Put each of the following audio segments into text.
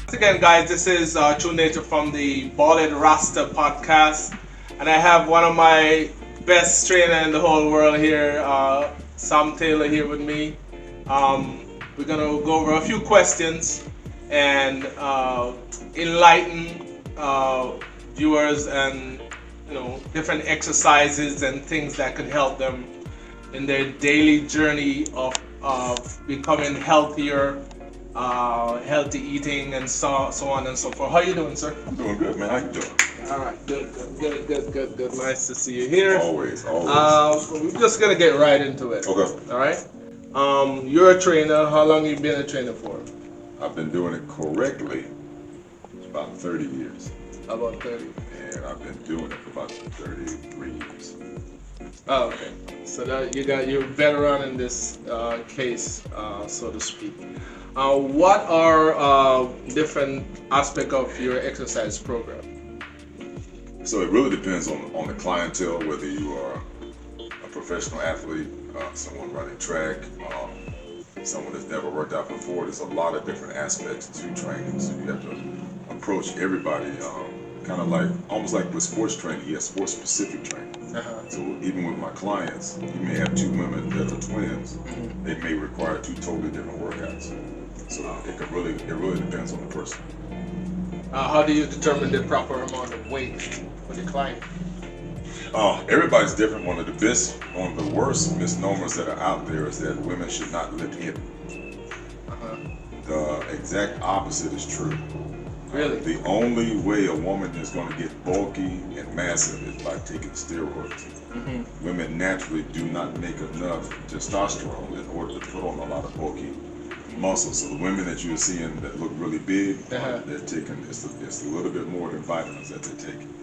Once again, guys, this is Tru'Nature from the Balled Rasta podcast, and I have one of my best trainer in the whole world here, Sam Taylor, here with me. We're gonna go over a few questions and enlighten viewers and different exercises and things that could help them in their daily journey of becoming healthier, healthy eating, and so on and so forth. How you doing, sir? I'm doing good, man. How you doing? All right, good. Nice to see you here. Always. We're just gonna get right into it. Okay. All right. You're a trainer. How long you been a trainer for? I've been doing it correctly about 30 years. About 30. And I've been doing it for about 33 years. Oh, okay. So that you're a veteran in this case, so to speak. What are different aspects of your exercise program? So it really depends on the clientele, whether you are a professional athlete, someone running track, someone that's never worked out before. There's a lot of different aspects to training, so you have to approach everybody kind of like, almost like with sports training, you have sports specific training. So even with my clients, you may have two women that are twins. They may require two totally different workouts. So it really depends on the person. How do you determine the proper amount of weight for the client? Everybody's different. One of the worst misnomers that are out there is that women should not lift heavy. The exact opposite is true. Really? The only way a woman is going to get bulky and massive is by taking steroids. Women naturally do not make enough testosterone in order to put on a lot of bulky muscles. So the women that you're seeing that look really big, they're taking it's a little bit more than vitamins that they're taking.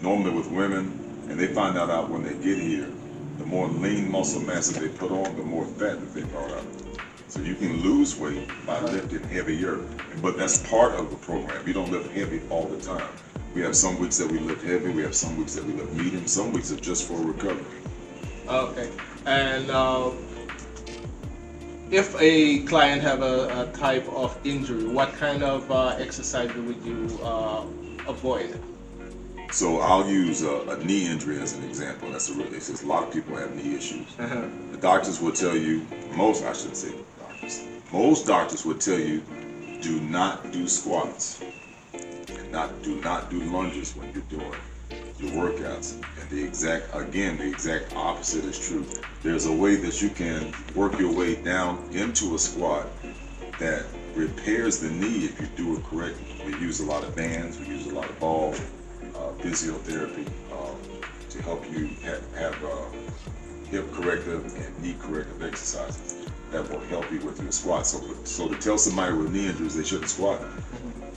Normally with women, and they find that out when they get here, the more lean muscle mass that they put on, the more fat that they brought up. So you can lose weight by lifting heavier, but that's part of the program. You don't lift heavy all the time. We have some weeks that we lift heavy, we have some weeks that we lift medium, some weeks are just for recovery. Okay. And if a client have a type of injury, what kind of exercise would you avoid? So I'll use a knee injury as an example. That's a lot of people have knee issues. The doctors will tell you, most doctors would tell you, do not do squats and do not do lunges when you're doing your workouts. And the exact opposite is true. There's a way that you can work your way down into a squat that repairs the knee if you do it correctly. We use a lot of bands, we use a lot of ball physiotherapy to help you have hip corrective and knee corrective exercises that will help you with your squat. So to tell somebody with knee injuries they shouldn't squat,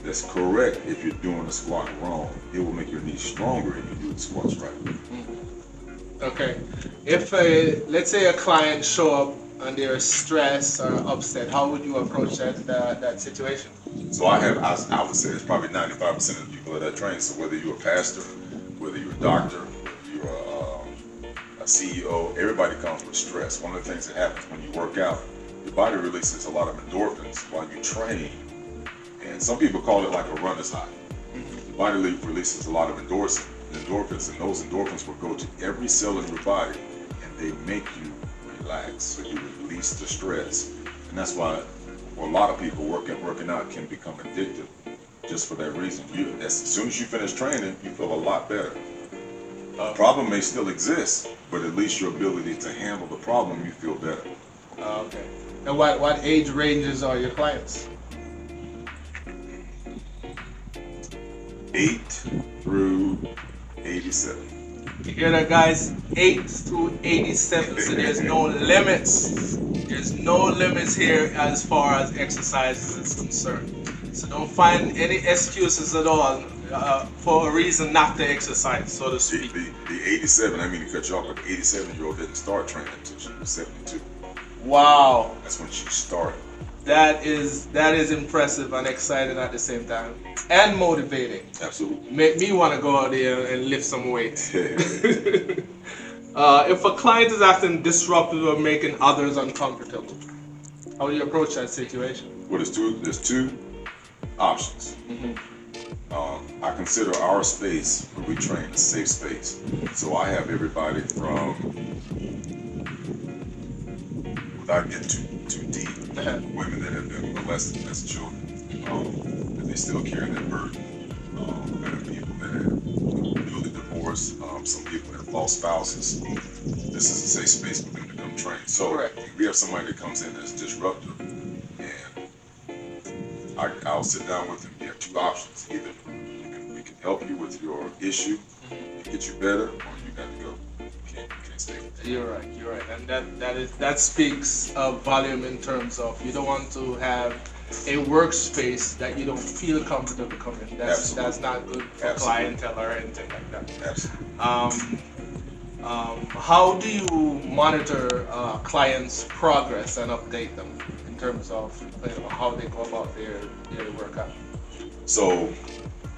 that's correct if you're doing the squat wrong. It will make your knee stronger if you do the squats right. Okay. If let's say a client show up and they're stressed or upset, how would you approach that situation? So I would say it's probably 95% of the people that I train. So whether you're a pastor, whether you're a doctor, whether you're a CEO, everybody comes with stress. One of the things that happens when you work out, your body releases a lot of endorphins while you train. And some people call it like a runner's high. The body releases a lot of endorphins, and those endorphins will go to every cell in your body, and they make you relax, so you release the stress. And that's why for a lot of people, working out can become addictive just for that reason. As soon as you finish training, you feel a lot better. The problem may still exist, but at least your ability to handle the problem, you feel better. Okay. And what age ranges are your clients? 8 through 87. You hear that, guys? 8 through 87. So there's no limits. There's no limits here as far as exercises is concerned. So don't find any excuses at all for a reason not to exercise, so to speak. The 87, I mean to cut you off, but the 87-year-old didn't start training until she was 72. Wow. That's when she started. That is impressive and exciting at the same time, and motivating. Absolutely. Make me want to go out there and lift some weights. If a client is acting disruptive or making others uncomfortable, how do you approach that situation? Well, there's two options. I consider our space where we train a safe space. So I have everybody from, without getting too deep, women that have been molested as children, but they still carry that burden. There are people that have newly divorced, some people that have lost spouses. This is a safe space for them to come train. So Correct. we have somebody that comes in that's disruptive, and I'll sit down with them. You have two options: either we can help you with your issue, get you better, or you got to go. You can't stay. You're right. You're right, and that speaks of volume in terms of you don't want to have a workspace that you don't feel comfortable coming. That's not good for Absolutely. clientele or anything like that. Absolutely. How do you monitor clients' progress and update them in terms of how they go about their workout? So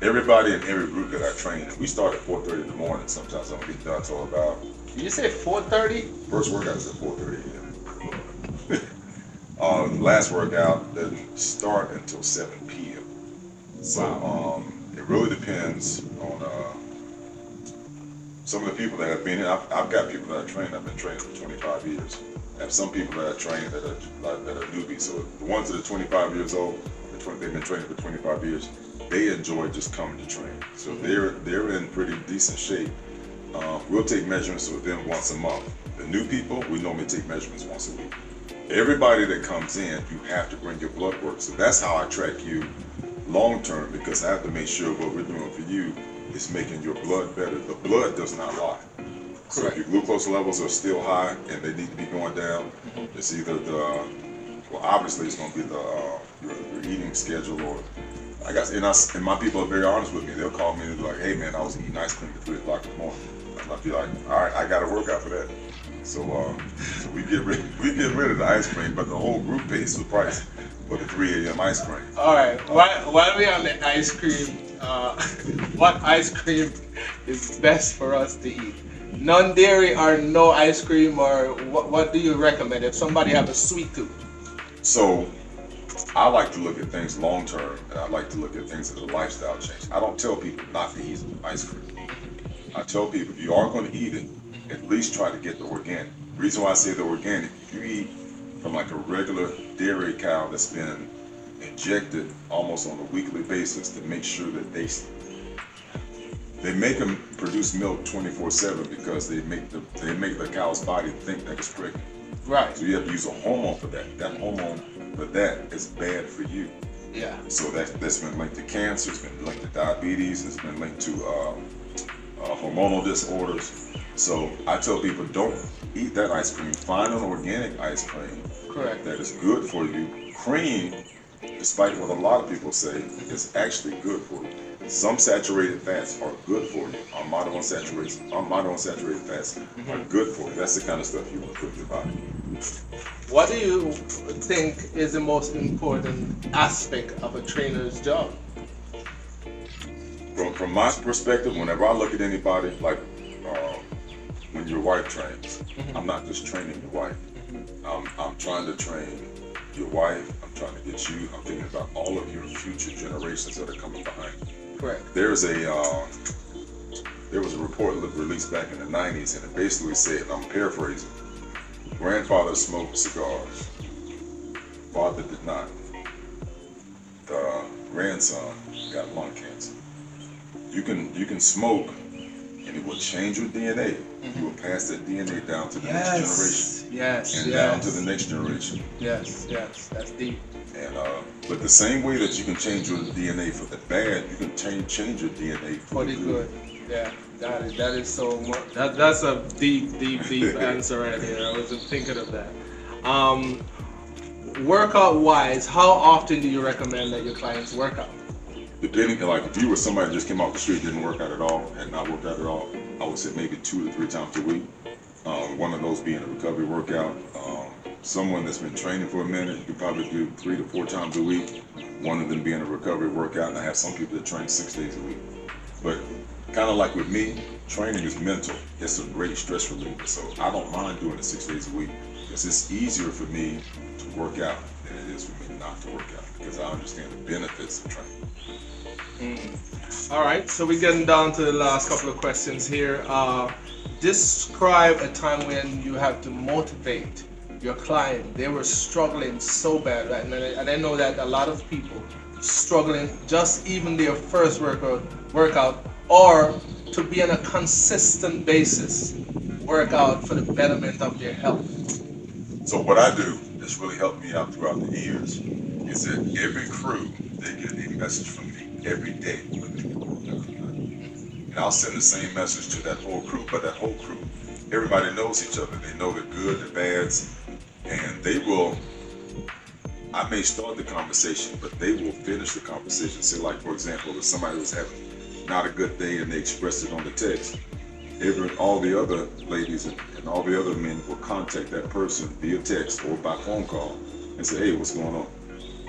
everybody in every group that I train, and we start at 4:30 in the morning. Sometimes I don't get done till about, Did you say 4:30? first workout is at 4:30 a.m. Last workout doesn't start until 7 p.m. So it really depends on some of the people that have been in. I've got people that I train. I've been training for 25 years. I have some people that I train that are newbies. So the ones that are 25 years old, they've been training for 25 years. They enjoy just coming to train. So they're in pretty decent shape. We'll take measurements with them once a month. The new people, we normally take measurements once a week. Everybody that comes in, you have to bring your blood work. So that's how I track you long term, because I have to make sure what we're doing for you is making your blood better. The blood does not lie. So if your glucose levels are still high and they need to be going down, it's either obviously it's going to be your eating schedule, or I guess, and my people are very honest with me. They'll call me and be like, "Hey man, I was eating ice cream at 3 o'clock in the morning." And I'll be like, "All right, I got to work out for that." So we get rid of the ice cream, but the whole group pays the price for the 3 a.m. ice cream. All right. While we're on the ice cream, what ice cream is best for us to eat? Non-dairy or no ice cream, or what do you recommend if somebody have a sweet tooth? So I like to look at things long term, and I like to look at things as a lifestyle change. I don't tell people not to eat ice cream. I tell people, if you are going to eat it, at least try to get the organic. The reason why I say the organic, if you eat from like a regular dairy cow that's been injected almost on a weekly basis to make sure that they make them produce milk 24/7 because they make the cow's body think that it's pregnant. Right. So you have to use a hormone for that. That hormone for that is bad for you. Yeah. So that's been linked to cancer. It's been linked to diabetes. It's been linked to hormonal disorders. So I tell people, don't eat that ice cream. Find an organic ice cream. Correct. That is good for you. Cream, despite what a lot of people say, is actually good for you. Some saturated fats are good for you. Our monounsaturated fats are good for you. That's the kind of stuff you want to put in your body. What do you think is the most important aspect of a trainer's job? From my perspective, whenever I look at anybody, like when your wife trains, I'm not just training your wife. I'm trying to train your wife. I'm trying to get you. I'm thinking about all of your future generations that are coming behind you. Correct. There was a report released back in the 90s, and it basically said, and I'm paraphrasing, grandfather smoked cigars, father did not. The grandson got lung cancer. You can smoke, and it will change your DNA. You will pass that DNA down to the next generation. Yes. And down to the next generation. Yes. That's deep. And but the same way that you can change your DNA for the bad, you can change your DNA for the good. Yeah, that is so much. That's a deep answer right here. I wasn't thinking of that. Workout wise, how often do you recommend that your clients work out? Depending, like if you were somebody that just came off the street, didn't work out at all, and not worked out at all, I would say maybe 2 to 3 times a week. One of those being a recovery workout. Someone that's been training for a minute, you could probably do 3 to 4 times a week. One of them being a recovery workout, and I have some people that train 6 days a week. But kind of like with me, training is mental. It's a great stress reliever, so I don't mind doing it 6 days a week. Because it's easier for me to work out than it is for me not to work out because I understand the benefits of training. All right, so we're getting down to the last couple of questions here. Describe a time when you have to motivate your client. They were struggling so bad, right? And I know that a lot of people struggling just even their first workout, or to be on a consistent basis workout for the betterment of their health. So what I do that's really helped me out throughout the years is that every crew, they get a message from me every day whether they get the workout or not. And I'll send the same message to that whole crew, but that whole crew, everybody knows each other. They know the good, the bads, and they will, I may start the conversation, but they will finish the conversation. Say like, for example, if somebody was having not a good day and they expressed it on the text, all the other ladies and all the other men will contact that person via text or by phone call and say, hey, what's going on?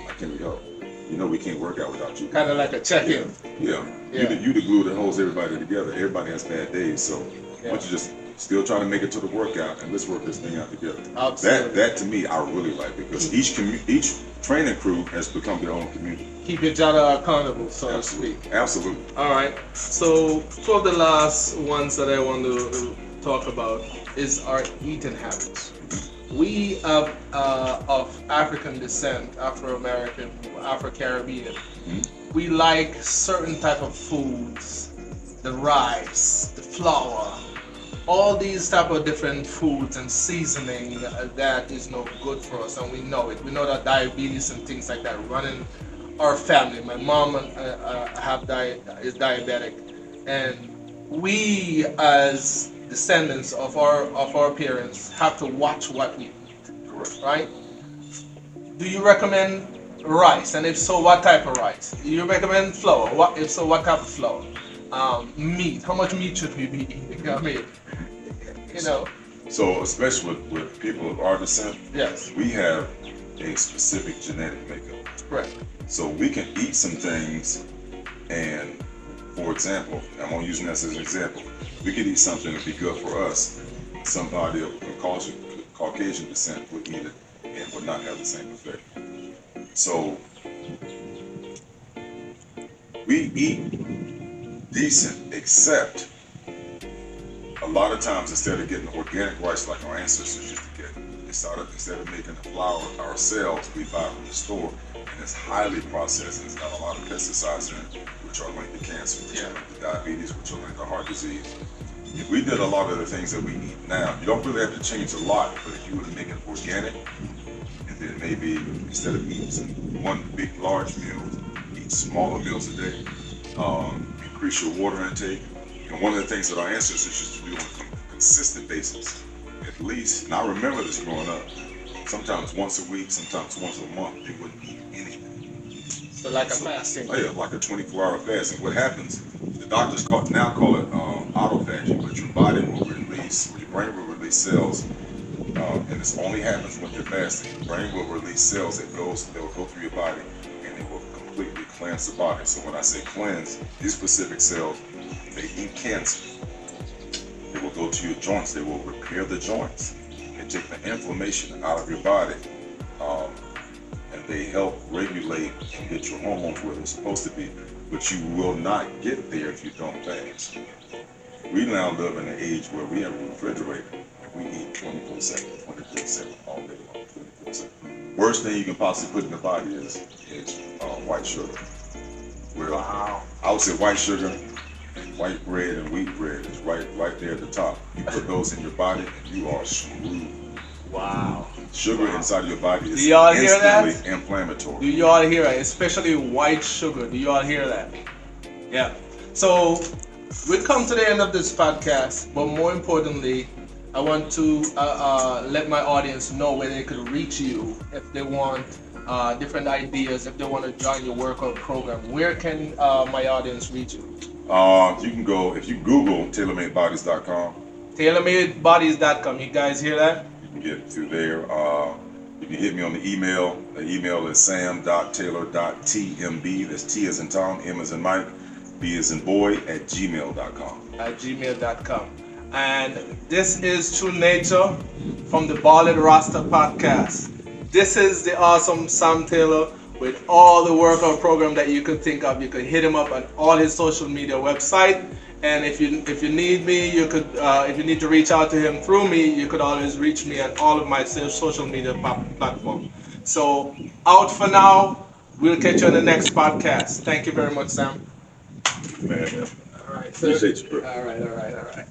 How can we help? You know we can't work out without you. Kind of like a check-in. Yeah. Yeah. You the glue that holds everybody together. Everybody has bad days, so why don't you just still try to make it to the workout and let's work this thing out together. Absolutely. That to me I really like because each training crew has become their own community. Keep each other accountable, so to Absolutely. speak. Absolutely. All right. So for the last ones that I want to talk about is our eating habits. We of African descent, Afro-American, Afro-Caribbean, we like certain type of foods, the rice, the flour, all these type of different foods and seasoning that is no good for us, and we know it. We know that diabetes and things like that running our family. My mom is diabetic, and we as descendants of our parents have to watch what we eat. Correct. Right? Do you recommend rice? And if so, what type of rice? Do you recommend flour? If so, what type of flour? Meat. How much meat should we be eating? I mean, you know. So especially with people of our descent, Yes. we have a specific genetic makeup. Right. So we can eat some things, and for example, I'm only using this as an example. We could eat something that would be good for us. Somebody of Caucasian descent would eat it and would not have the same effect. So we eat decent, except a lot of times instead of getting organic rice like our ancestors used to get, instead of making the flour ourselves, we buy it from the store, and it's highly processed and it's got a lot of pesticides in it, which are linked to cancer, which are linked to diabetes, which are linked to heart disease. If we did a lot of the things that we eat now, you don't really have to change a lot, but if you were to make it organic, and then maybe instead of eating one big large meal, eat smaller meals a day, increase your water intake. And one of the things that our ancestors used to do on a consistent basis, at least, and I remember this growing up, sometimes once a week, sometimes once a month, they wouldn't eat anything. So like a fasting. Oh yeah, like a 24-hour fast. And what happens, the doctors now call it autophagy, but your body will release, your brain will release cells, and this only happens when you're fasting. Your brain will release cells that will go through your body, and it will completely cleanse the body. So when I say cleanse, these specific cells, they eat cancer. They will go to your joints. They will repair the joints and take the inflammation out of your body. And they help regulate and get your hormones where they're supposed to be. But you will not get there if you don't fast. We now live in an age where we have a refrigerator and we eat 24/7, 24/7, all day long, 24/7. Worst thing you can possibly put in the body is white sugar. Wow. I would say white sugar, white bread, and wheat bread is right there at the top. You put those in your body and you are screwed. Wow. Sugar inside your body is Do y'all hear that? instantly inflammatory. Do you all hear that? Especially white sugar. Do you all hear that? Yeah. So we come to the end of this podcast, but more importantly, I want to let my audience know where they could reach you if they want different ideas, if they want to join your workout program. Where can my audience reach you? You can go, if you Google TaylorMadeBodies.com, TaylorMadeBodies.com. You guys hear that? you can get through there. You can hit me on the email. The email is sam.taylor.tmb. That's T as in Tom, M as in Mike, B as in boy, @gmail.com. At gmail.com. And this is True Nature from the Ballad Rasta podcast. This is the awesome Sam Taylor with all the workout program that you could think of. You could hit him up on all his social media website. And if you need me, you could if you need to reach out to him through me, you could always reach me on all of my social media platform. So out for now. We'll catch you on the next podcast. Thank you very much, Sam. Man, All right, sir. appreciate you, bro. All right.